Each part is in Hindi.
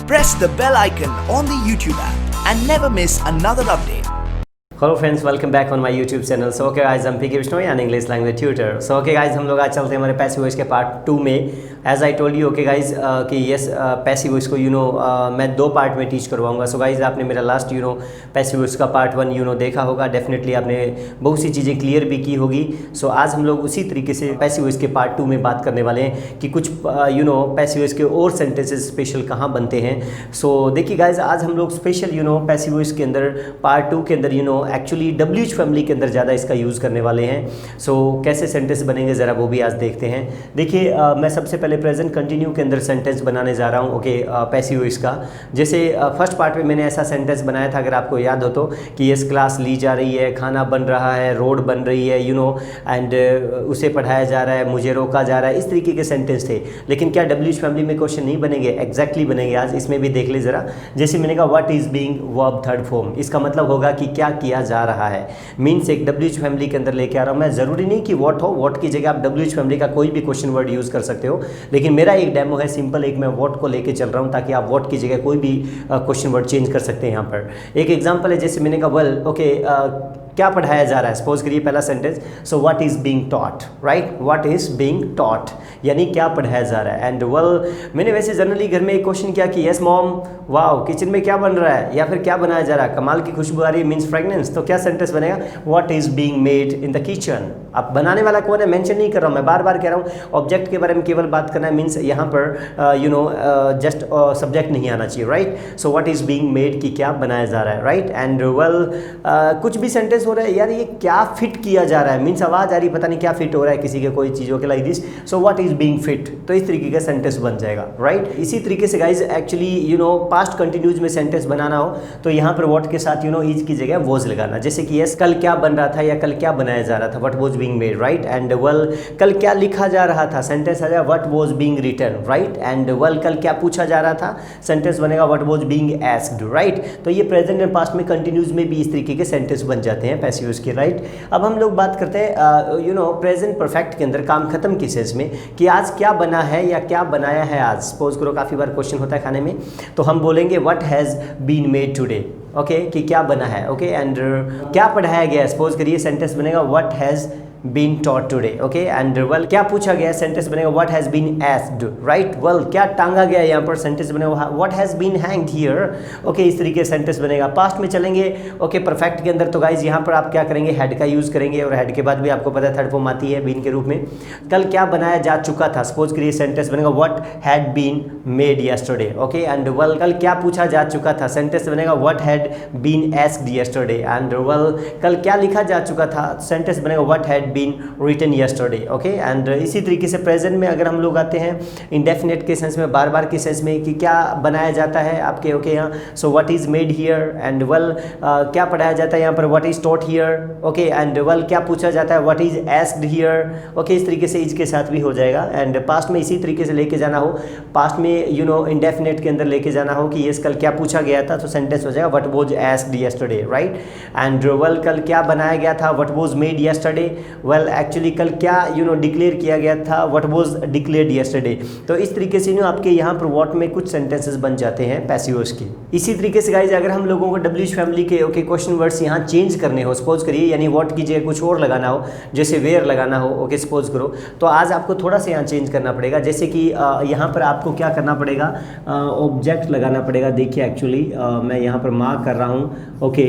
press the bell icon on the YouTube app and never miss another update. Hello friends, welcome back on my YouTube channel. So okay guys, हम P.K.SIR and English language tutor. So okay guys, हम लोग आज चलते हैं हमारे पैसिव वॉइस के पार्ट 2 में। As I told you okay guys कि यस पैसिव वॉइस को मैं 2 पार्ट में टीच करवाऊंगा। सो गाइस, आपने मेरा लास्ट पैसिव वॉइस का पार्ट 1 देखा होगा, डेफिनेटली आपने बहुत सी चीज़ें क्लियर भी की होगी। सो आज हम लोग उसी तरीके से पैसिव वॉइस के पार्ट 2 में बात करने वाले हैं कि कुछ पैसिव वॉइस के और सेंटेंसेस स्पेशल कहाँ बनते हैं। सो देखिए गाइज, आज हम लोग स्पेशल पैसिव वॉइस के अंदर पार्ट 2 के अंदर एक्चुअली WH फैमिली के अंदर ज़्यादा इसका यूज़ करने वाले हैं। सो कैसे सेंटेंस बनेंगे ज़रा वो भी आज देखते हैं। देखिए मैं सबसे पहले प्रेजेंट कंटिन्यू के अंदर सेंटेंस बनाने जा रहा हूँ ओके पैसिव वॉइस का। जैसे फर्स्ट पार्ट में मैंने ऐसा सेंटेंस बनाया था, अगर आपको याद हो तो, कि यस क्लास ली जा रही है, खाना बन रहा है, रोड बन रही है एंड उसे पढ़ाया जा रहा है, मुझे रोका जा रहा है। इस तरीके के सेंटेंस थे। लेकिन क्या WH फैमिली में क्वेश्चन नहीं बनेंगे? एग्जैक्टली बनेंगे। आज इसमें भी देख ले ज़रा। जैसे मैंने कहा what is being verb third form, इसका मतलब होगा कि क्या किया जा रहा है। मीन्स एक WH फैमिली के अंदर लेके आ रहा हूँ मैं। ज़रूरी नहीं कि व्हाट हो, व्हाट की जगह आप WH फैमिली का कोई भी क्वेश्चन वर्ड यूज़ कर सकते हो। लेकिन मेरा एक डेमो है सिंपल, एक मैं व्हाट को लेके चल रहा हूँ ताकि आप व्हाट की जगह कोई भी क्वेश्चन वर्ड चेंज कर सकते हैं। यहाँ पर एक एग्जाम्पल है, जैसे मैंने कहा वेल ओके क्या पढ़ाया जा रहा है। सपोज करिए पहला sentence, so what is being taught, right. What is being taught यानी क्या पढ़ाया जा रहा है। एंड वेल मैंने वैसे जनरली घर में एक क्वेश्चन किया कि यस मॉम वाओ किचन में क्या बन रहा है, या फिर क्या बनाया जा रहा है, कमाल की खुशबू आ रही है, मीन्स फ्रेगनेंस। तो क्या सेंटेंस बनेगा? What is being made in the kitchen. अब बनाने वाला कौन है मेंशन नहीं कर रहा हूँ मैं, बार बार कह रहा हूँ ऑब्जेक्ट के बारे में केवल बात करना है। मीन्स यहाँ पर जस्ट सब्जेक्ट नहीं आना चाहिए, right. So what is being made कि क्या बनाया जा रहा है, राइट। एंड वेल कुछ भी सेंटेंस हो रहा है यार, ये क्या फिट किया जा रहा है, मीन्स आवाज़ आ रही पता नहीं क्या फिट हो रहा है किसी के कोई चीज़ों के like this. So what is being fit, तो इस तरीके का सेंटेंस बन जाएगा, राइट। इसी तरीके से गाइज एक्चुअली पास्ट कंटिन्यूज में सेंटेंस बनाना हो तो यहाँ पर व्हाट के साथ इज की जगह वॉज लगाना। जैसे कि यस कल क्या बन रहा था या कल क्या बनाया जा रहा था, what was being made, right. And well कल क्या लिखा जा रहा था, सेंटेंस आ जाए what was being written, right. And well कल क्या पूछा जा रहा था, सेंटेंस बनेगा what was being asked, right. तो ये प्रेजेंट एंड पास्ट में कंटिन्यूज में भी इस तरीके के सेंटेंस बन जाते हैं पैसिव के, राइट। अब हम लोग बात करते हैं प्रेजेंट परफेक्ट के अंदर काम खत्म की सेंस में कि आज क्या बना है या क्या बनाया है आज। सपोज करो काफ़ी बार क्वेश्चन होता है खाने में, तो हम बोलेंगे what has been made today, okay, कि क्या बना है, ओके। एंड क्या पढ़ाया गया है, सपोज करिए सेंटेंस बनेगा what has been taught today, okay. And well क्या पूछा गया, सेंटेंस बनेगा what has been asked, right. Well क्या टांगा गया यहाँ पर, सेंटेंस बनेगा what has been hanged here, okay. इस तरीके से सेंटेंस बनेगा। पास्ट में चलेंगे ओके परफेक्ट के अंदर, तो गाइज यहाँ पर आप क्या करेंगे, हेड का यूज़ करेंगे, और हेड के बाद भी आपको पता है थर्ड फॉर्म आती है बीन के रूप में। कल क्या बनाया जा चुका था, सपोज करिए सेंटेंस बनेगा what had been made yesterday, okay. And well कल क्या पूछा जा चुका था, सेंटेंस बनेगा what had been asked yesterday. And well कल क्या लिखा जा चुका था, सेंटेंस बनेगा what had been written yesterday, okay. And इसी तरीके से प्रेजेंट में अगर हम लोग आते हैं इंडेफिनेट के सेंस में, बार बार के सेंस में कि क्या बनाया जाता है आपके, ओके। यहाँ so what is made here. And well क्या पढ़ाया जाता है यहाँ पर, what is taught here, okay. And well क्या पूछा जाता है, what is asked here, okay. इस तरीके से इज के साथ भी हो जाएगा। एंड पास्ट में इसी तरीके से लेके जाना हो, पास्ट में इंडेफिनेट के अंदर लेके जाना हो कि यस कल क्या पूछा गया था, तो सेंटेंस हो जाएगा what was asked yesterday, right. And well कल क्या बनाया गया था, what was made yesterday. Well actually कल क्या डिक्लेयर किया गया था, व्हाट वाज डिक्लेयर्ड यस्टरडे। तो इस तरीके से आपके यहाँ पर व्हाट में कुछ सेंटेंसेस बन जाते हैं पैसिव्स के। इसी तरीके से गाइज अगर हम लोगों को WH फैमिली के ओके क्वेश्चन वर्ड्स यहाँ चेंज करने हो, सपोज करिए यानी व्हाट की जगह कुछ और लगाना हो, जैसे वेयर लगाना हो, ओके सपोज करो, तो आज आपको थोड़ा सा यहाँ चेंज करना पड़ेगा। जैसे कि यहाँ पर आपको क्या करना पड़ेगा, ऑब्जेक्ट लगाना पड़ेगा। देखिए एक्चुअली मैं यहाँ पर मार्क कर रहा हूँ, ओके।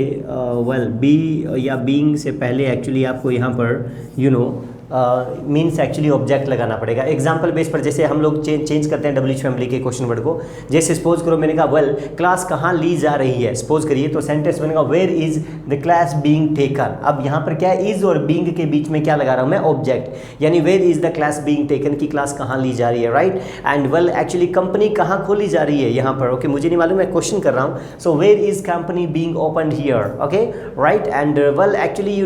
वेल बी या बीइंग से पहले एक्चुअली आपको यहाँ पर मीन्स एक्चुअली ऑब्जेक्ट लगाना पड़ेगा। एग्जाम्पल बेस पर जैसे हम लोग चेंज करते हैं WH फैमिली के क्वेश्चन वर्ड को। जैसे सपोज करो मैंने कहा वेल क्लास कहाँ ली जा रही है, सपोज करिए, तो सेंटेंस बनेगा where is the class being taken. अब यहाँ पर क्या है, इज और बीइंग के बीच में क्या लगा रहा हूँ मैं, ऑब्जेक्ट, यानी where is the class being taken की क्लास कहाँ ली जा रही है, right. And well actually company कहाँ खोली जा रही है यहाँ पर, ओके मुझे नहीं मालूम, मैं क्वेश्चन कर रहा हूँ। So where is company being opened here, okay right. And well actually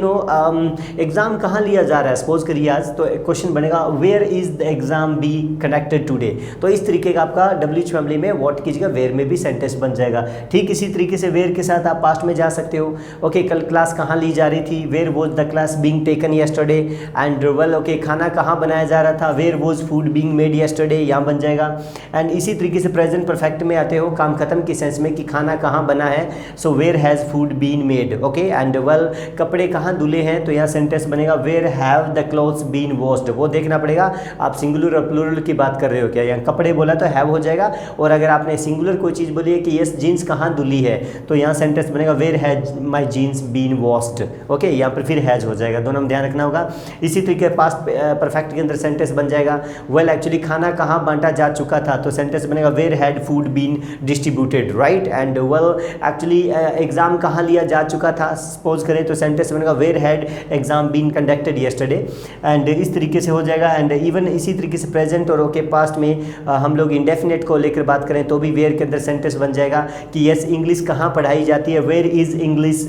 exam कहाँ लिया जा रहा है, सपोज करिए आज, तो क्वेश्चन बनेगा where is the exam be conducted today. तो इस तरीके का आपका डब्ल्यूएच फैमिली में व्हाट कीजिएगा, वेयर में भी सेंटेंस बन जाएगा। ठीक इसी तरीके से वेयर के साथ आप पास्ट में जा सकते हो। ओके, कल क्लास कहाँ ली जा रही थी, where was the class being taken yesterday. And well okay, खाना कहाँ बनाया जा रहा था, where was food being made yesterday, यहाँ बन जाएगा। एंड इसी तरीके से प्रेजेंट परफेक्ट में आते हो, काम खत्म की सेंस में कि खाना कहाँ बना है, so where has food been made. Okay, and well कपड़े कहाँ धुले हैं, तो यहाँ सेंटेंस बनेगा where have the clothes been washed. वो देखना पड़ेगा आप सिंगुलर और प्लूरल की बात कर रहे हो क्या। यहाँ कपड़े बोला तो हैव हो जाएगा, और अगर आपने सिंगुलर कोई चीज़ बोली है कि यस जीन्स कहाँ धुली है, तो यहाँ सेंटेंस बनेगा where has my jeans been washed. Okay, यहाँ पर फिर हैज हो जाएगा, दोनों में ध्यान रखना होगा। इसी तरीके पास्ट परफेक्ट के अंदर सेंटेंस बन जाएगा वेल एक्चुअली खाना कहाँ बांटा जा चुका था, तो सेंटेंस बनेगा where had food been distributed, right. And well actually exam कहाँ लिया जा चुका था सपोज करें, तो सेंटेंस बनेगा where had exam been conducted yesterday. And इस तरीके से हो जाएगा। एंड इवन इसी तरीके से प्रेजेंट और ओके पास्ट में हम लोग इंडेफिनेट को लेकर बात करें तो भी वेयर के अंदर सेंटेंस बन जाएगा कि यस इंग्लिश कहाँ पढ़ाई जाती है, where is English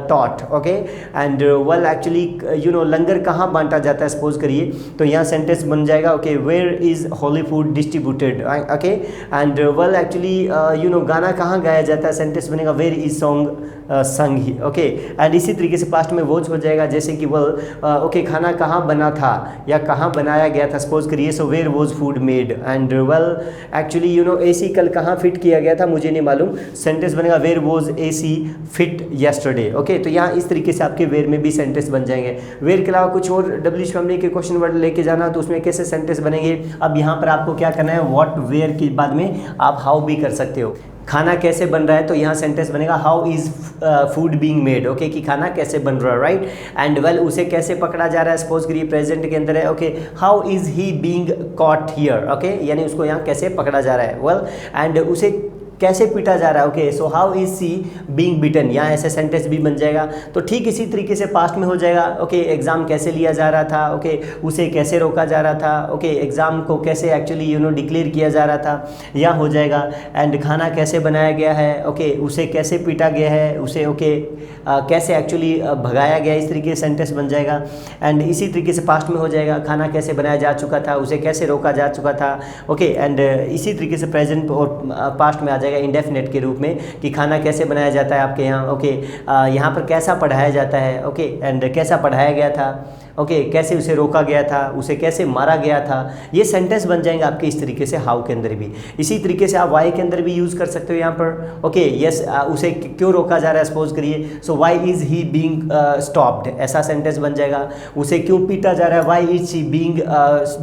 taught. Okay, and well actually लंगर कहाँ बांटा जाता है सपोज करिए, तो यहाँ सेंटेंस बन जाएगा okay where is holy food distributed. Okay, and well actually गाना कहाँ गाया जाता है, सेंटेंस बनेगा वेयर इज सॉन्ग संग ही। ओके, एंड इसी तरीके से पास्ट में वॉज हो जाएगा, जैसे कि वेल ओके खाना कहाँ बना था या कहाँ बनाया गया था सपोज करिए, so where was food made. And well actually AC कल कहाँ फिट किया गया था मुझे नहीं मालूम, सेंटेंस बनेगा where was AC fit yesterday. Okay, तो यहाँ इस तरीके से आपके वेयर में भी सेंटेंस बन जाएंगे। वेयर के अलावा कुछ और डब्ल्यूएच फैमिली के क्वेश्चन वर्ड लेके जाना तो उसमें कैसे सेंटेंस बनेंगे। अब यहाँ पर आपको क्या करना है, व्हाट वेयर के बाद में आप हाउ भी कर सकते हो। खाना कैसे बन रहा है, तो यहाँ सेंटेंस बनेगा how is food being made. Okay, कि खाना कैसे बन रहा है, राइट। एंड वेल उसे कैसे पकड़ा जा रहा है सपोज करिए प्रेजेंट के अंदर है। Okay, how is he being caught here. Okay, यानी उसको यहाँ कैसे पकड़ा जा रहा है। वेल एंड उसे कैसे पीटा जा रहा है। Okay, so how is she being beaten, यहाँ ऐसे सेंटेंस भी बन जाएगा। तो ठीक इसी तरीके से पास्ट में हो जाएगा। ओके, एग्जाम कैसे लिया जा रहा था, ओके उसे कैसे रोका जा रहा था, ओके एग्जाम को कैसे एक्चुअली डिक्लेयर किया जा रहा था, यह हो जाएगा। एंड खाना कैसे बनाया गया है, ओके उसे कैसे पीटा गया है, उसे ओके कैसे एक्चुअली भगाया गया, इस तरीके से सेंटेंस बन जाएगा। एंड इसी तरीके से पास्ट में हो जाएगा, खाना कैसे बनाया जा चुका था, उसे कैसे रोका जा चुका था। ओके, एंड इसी तरीके से प्रेजेंट और पास्ट में आ जाएगा इंडेफिनेट के रूप में कि खाना कैसे बनाया जाता है आपके यहाँ। ओके, यहाँ पर कैसा पढ़ाया जाता है। ओके, एंड कैसा पढ़ाया गया था। ओके, कैसे उसे रोका गया था, उसे कैसे मारा गया था, ये सेंटेंस बन जाएंगे आपके इस तरीके से हाउ के अंदर भी। इसी तरीके से आप वाई के अंदर भी यूज़ कर सकते हो यहाँ पर। ओके, यस उसे क्यों रोका जा रहा है सपोज करिए, so why is he being stopped, ऐसा सेंटेंस बन जाएगा। उसे क्यों पीटा जा रहा है, why is he being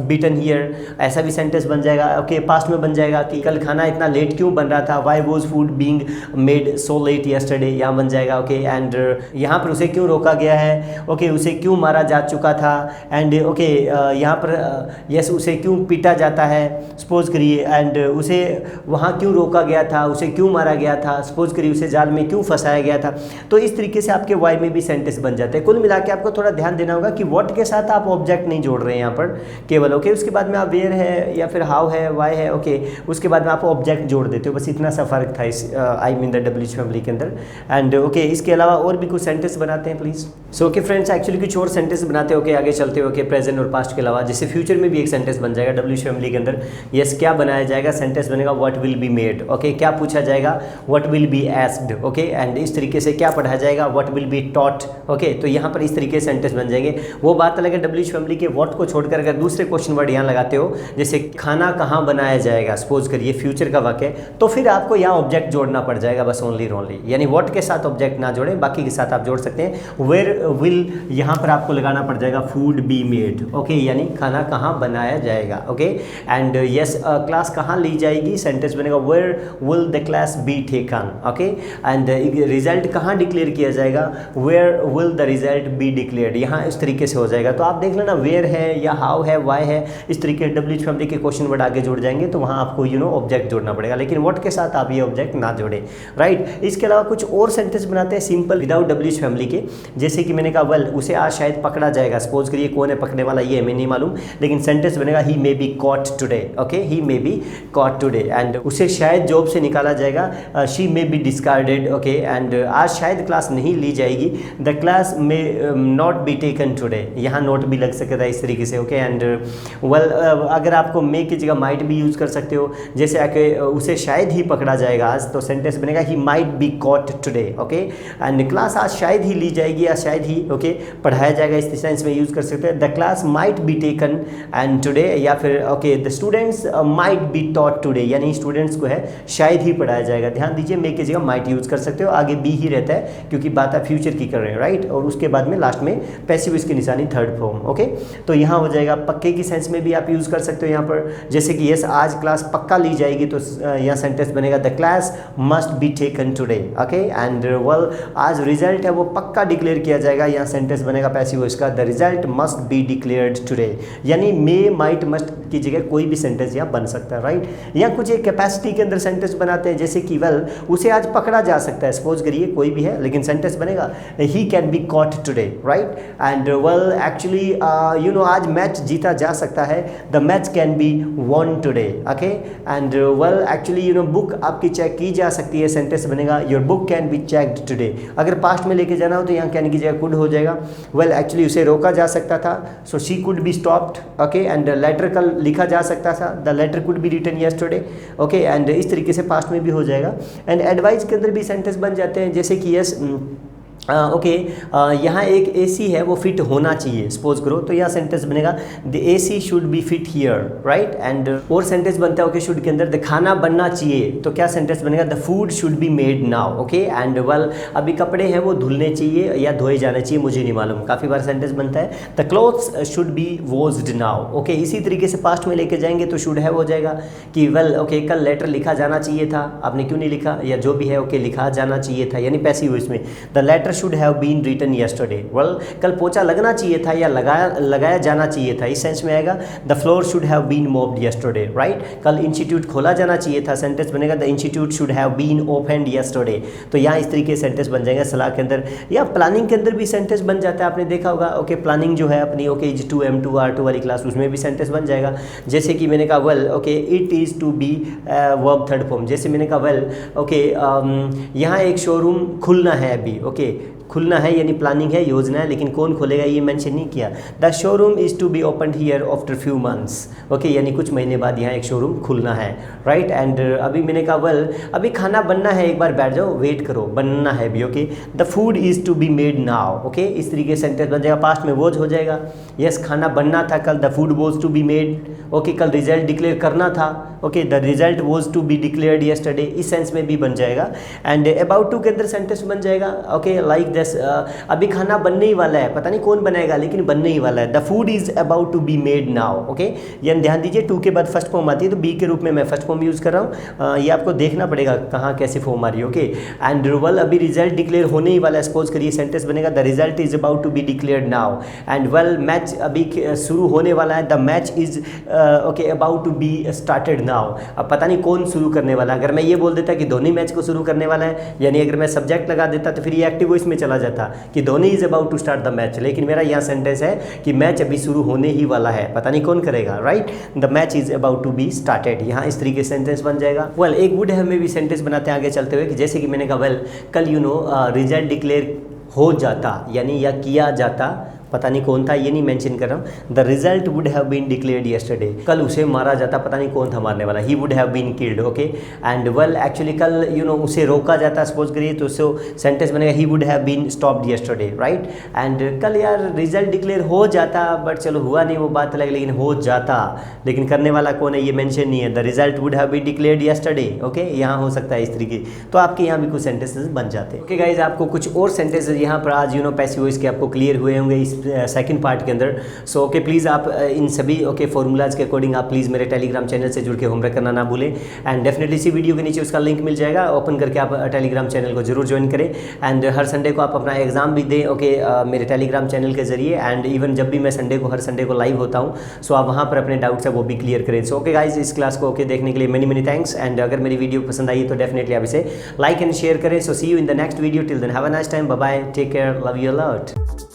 beaten here, ऐसा भी सेंटेंस बन जाएगा। ओके, पास्ट में बन जाएगा कि कल खाना इतना लेट क्यों बन रहा था, why was food being made so let yesterday, यहाँ बन जाएगा। ओके, एंड यहाँ पर उसे क्यों रोका गया है, ओके उसे क्यों मारा जा चुका था। एंड ओके यहाँ पर यस उसे क्यों पीटा जाता है सपोज करिए, एंड उसे वहाँ क्यों रोका गया था, उसे क्यों मारा गया था सपोज करिए, उसे जाल में क्यों फंसाया गया था। तो इस तरीके से आपके वाई में भी सेंटेंस बन जाते हैं। कुल मिला के आपको थोड़ा ध्यान देना होगा कि व्हाट के साथ आप ऑब्जेक्ट नहीं जोड़ रहे हैं यहाँ पर केवल। ओके, उसके बाद में आप वेयर है या फिर हाउ है, वाई है। ओके, उसके बाद में आप ऑब्जेक्ट जोड़ देते हो, बस इतना सा फर्क था इस I mean the WH family के अंदर। एंड ओके, इसके अलावा और भी कुछ सेंटेंस बनाते हैं please. So okay friends, actually कुछ और सेंटेंस बनाते हैं। ओके, आगे चलते हो के प्रेजेंट और पास्ट के अलावा, जैसे फ्यूचर में भी एक सेंटेंस बन जाएगा डब्ल्यूएच फैमिली के अंदर। यस, क्या बनाया जाएगा, सेंटेंस बनेगा what will be made. Okay, क्या पूछा जाएगा, what will be asked. Okay, and इस तरीके से क्या पढ़ाया जाएगा, what will be taught. Okay, तो यहाँ पर इस तरीके से सेंटेंस बन जाएंगे। वो बात अलग है डब्ल्यूएच फैमिली के व्हाट को छोड़कर अगर दूसरे क्वेश्चन वर्ड यहाँ लगाते हो, जैसे खाना कहाँ बनाया जाएगा सपोज करिए फ्यूचर का वाक्य, तो फिर आपको यहाँ ऑब्जेक्ट जोड़ना पड़ जाएगा बस ओनली ओनली, यानी व्हाट के साथ ऑब्जेक्ट ना जोड़ें, बाकी के साथ आप जोड़ सकते हैं। वेयर विल यहाँ पर आपको लगाना पड़ जाएगा फूड बी मेड। ओके, यानी खाना कहाँ बनाया जाएगा। ओके, एंड यस क्लास कहाँ ली जाएगी, सेंटेंस बनेगा where will the class be taken. Okay, and result कहाँ डिक्लेयर किया जाएगा, where will the result be declared. यहाँ इस तरीके से हो जाएगा। तो आप देख लेना वेयर है या हाउ है, वाई है, इस तरीके डब्ल्यूएच फैमिली के क्वेश्चन वर्ड आगे जुड़ जाएंगे तो वहाँ आपको ऑब्जेक्ट जोड़ना पड़ेगा, लेकिन व्हाट के साथ आप ये ऑब्जेक्ट ना जोड़े, राइट। इसके अलावा कुछ और सेंटेंस बनाते हैं सिंपल विदाउट डब्ल्यूएच फैमिली के, जैसे कि मैंने कहा वेल उसे आज शायद पकड़ा जाएगा जाएगा, सपोज करिए कौन है पकड़ने वाला ये हमें नहीं मालूम, लेकिन सेंटेंस बनेगा he may be caught today, okay, he may be caught today, and उसे शायद जॉब से निकाला जाएगा, she may be discarded, okay, and आज शायद क्लास नहीं ली जाएगी, the class may not be taken today, यहाँ नोट भी लग सकता है इस तरीके से, ओके, एंड वेल अगर आपको मे की जगह माइट भी यूज़ कर सकते हो, जैसे आके उसे शायद ही पकड़ा जाएगा आज, तो सेंटेंस बनेगा he might be caught today, okay, and class आज शायद ही ली जाएगी या शायद ही, ओके, पढ़ाया जाएगा, इस सेंस में यूज़ कर सकते हैं, the class might be taken and today, या फिर okay the students might be taught today, यानी स्टूडेंट्स को है शायद ही पढ़ाया जाएगा। ध्यान दीजिए मे की जगह माइट यूज़ कर सकते हो, आगे बी ही रहता है क्योंकि बात आप फ्यूचर की कर रहे हैं, राइट, और उसके बाद में लास्ट में पैसिव वॉइस की निशानी थर्ड फॉर्म, ओके, तो यहाँ हो जाएगा पक्के की सेंस में भी आप यूज़ कर सकते हो यहाँ पर, जैसे कि यस आज क्लास पक्का ली जाएगी, तो यहाँ सेंटेंस बनेगा the class must be taken today, okay, and well आज रिजल्ट है वो पक्का डिक्लेयर किया जाएगा, यहाँ सेंटेंस बनेगा पैसिव वॉइस का the result must be declared today, यानी मे माइट मस्ट की जगह कोई भी सेंटेंस यहाँ बन सकता है, राइट। यहाँ कुछ एक कैपेसिटी के अंदर सेंटेंस बनाते हैं, जैसे कि वेल उसे आज पकड़ा जा सकता है, सपोज करिए कोई भी है, लेकिन सेंटेंस बनेगा he can be caught today, right, and well actually you know आज मैच जीता जा सकता है, the match can be won today, okay, and well actually you know book आपकी चेक की जा सकती है, सेंटेंस बनेगा your book can be checked today, अगर पास्ट में लेके जाना हो तो यहाँ कैन की जगह कुड हो जाएगा, वेल एक्चुअली उसे रोका जा सकता था, so she could be stopped, okay, and letter कल लिखा जा सकता था, the letter could be written yesterday, okay, and इस तरीके से पास्ट में भी हो जाएगा, एंड एडवाइस के अंदर भी सेंटेंस बन जाते हैं, जैसे कि यस ओके यहाँ एक एसी है वो फिट होना चाहिए, सपोज करो, तो यहाँ सेंटेंस बनेगा the AC should be fit here, right, and और सेंटेंस बनता है ओके शुड के अंदर द खाना बनना चाहिए, तो क्या सेंटेंस बनेगा the food should be made now, okay, and well अभी कपड़े हैं वो धुलने चाहिए या धोए जाने चाहिए, मुझे नहीं मालूम, काफ़ी बार सेंटेंस बनता है the clothes should be washed now, okay, इसी तरीके से पास्ट में लेके जाएंगे तो शुड है हो जाएगा कि वेल ओके कल लेटर लिखा जाना चाहिए था, आपने क्यों नहीं लिखा, या जो भी है ओके लिखा जाना चाहिए था, यानी पैसिव वॉइस में the letter should have been written yesterday, well कल पोछा लगना चाहिए था या लगाया जाना चाहिए था, इस सेंस में आएगा the floor should have been mopped yesterday, right, कल इंस्टीट्यूट खोला जाना चाहिए था, सेंटेंस बनेगा the institute should have been opened yesterday, तो यहाँ इस तरीके से सेंटेंस बन जाएगा सलाह के अंदर, या प्लानिंग के अंदर भी सेंटेंस बन जाता है, आपने देखा होगा, ओके, प्लानिंग जो है अपनी ओके H2 M2 R2 वाली क्लास, उसमें भी सेंटेंस बन जाएगा, जैसे कि मैंने कहा well okay it is to be verb third form, जैसे मैंने कहा वेल ओके यहाँ एक शोरूम खुलना है अभी, ओके, खुलना है यानी प्लानिंग है, योजना है, लेकिन कौन खोलेगा ये मेंशन नहीं किया, the showroom is to be open here after few months, okay, यानी कुछ महीने बाद यहाँ एक शोरूम खुलना है, राइट, एंड अभी मैंने कहा वेल अभी खाना बनना है, एक बार बैठ जाओ, वेट करो, बनना है अभी, okay, the food is to be made now, okay, इस तरीके से सेंटेंस बन जाएगा, पास्ट में वॉज हो जाएगा, यस खाना बनना था कल, the food was to be made, okay, कल रिजल्ट डिक्लेयर करना था, okay, the result was to be declared yesterday, इस सेंस में भी बन जाएगा, एंड अबाउट टू के अंदर सेंटेंस बन जाएगा, ओके, लाइक अभी खाना बनने ही वाला है, पता नहीं कौन बनाएगा लेकिन बनने ही वाला है, the food is about to be made now, okay, यानी ध्यान दीजिए टू के बाद फर्स्ट फॉर्म आती है, तो बी के रूप में मैं फर्स्ट फॉर्म यूज़ कर रहा हूँ, ये आपको देखना पड़ेगा कहाँ कैसे फॉर्म आ रही है, ओके, एंड वेल अभी रिजल्ट डिक्लेयर होने ही वाला है, सपोज करिए सेंटेंस बनेगा the result is about to be declared now, and well match अभी शुरू होने वाला है, the match is okay about to be started now, अब पता नहीं कौन शुरू करने वाला है, अगर मैं ये बोल देता कि धोनी मैच को शुरू करने वाला है, यानी अगर मैं सब्जेक्ट लगा देता तो फिर ये एक्टिव वॉइस में चला जाता कि Dhoni is about to start the match, लेकिन मेरा यहाँ सेंटेंस है कि मैच अभी शुरू होने ही वाला है, पता नहीं कौन करेगा, right, the match is about to be started, यहाँ इस तरीके से सेंटेंस बन जाएगा। वेल एक वुड हैव में भी सेंटेंस बनाते हैं आगे चलते हुए, कि जैसे कि मैंने कहा वेल कल यू नो रिजल्ट डिक्लेयर हो जाता, यानी या किया जाता, पता नहीं कौन था ये नहीं मेंशन कर रहा हूँ, the result would have been declared yesterday, कल उसे मारा जाता, पता नहीं कौन था मारने वाला, he would have been killed, okay, and well actually कल यू नो उसे रोका जाता, सपोज करिए, तो उससे सेंटेंस बनेगा he would have been stopped yesterday, right, and कल यार रिजल्ट डिक्लेयर हो जाता, बट चलो हुआ नहीं वो बात अलग, लेकिन हो जाता, लेकिन करने वाला कौन है ये मेंशन नहीं है, the result would have been declared yesterday, okay, यहाँ हो सकता है इस तरीके, तो आपके यहाँ भी कुछ सेंटेंसेस बन जाते हैं, ओके गाइज, आपको कुछ और सेंटेंसेस यहाँ पर आज यू नो पैसिव वॉइस के आपको क्लियर हुए होंगे इस सेकंड पार्ट के अंदर, सो ओके प्लीज़ आप इन सभी ओके फॉर्मूलाज के अकॉर्डिंग आप प्लीज़ मेरे टेलीग्राम चैनल से जुड़ के होमवर्क करना ना भूलें, एंड डेफिनेटली इसी वीडियो के नीचे उसका लिंक मिल जाएगा, ओपन करके आप टेलीग्राम चैनल को जरूर ज्वाइन करें, एंड हर संडे को आप अपना एग्जाम भी दें, ओके, मेरे टेलीग्राम चैनल के जरिए, एंड इवन जब भी मैं हर संडे को लाइव होता हूँ, सो आप वहाँ पर अपने डाउट्स है वो भी क्लियर करें। सो ओके गाइज, इस क्लास को ओके देखने के लिए मेनी मेनी थैंक्स, एंड अगर मेरी वीडियो पसंद आई तो डेफिनेटली आप इसे लाइक एंड शेयर करें। So see you in the next video, till then have a nice time, bye bye, take care, love you a lot.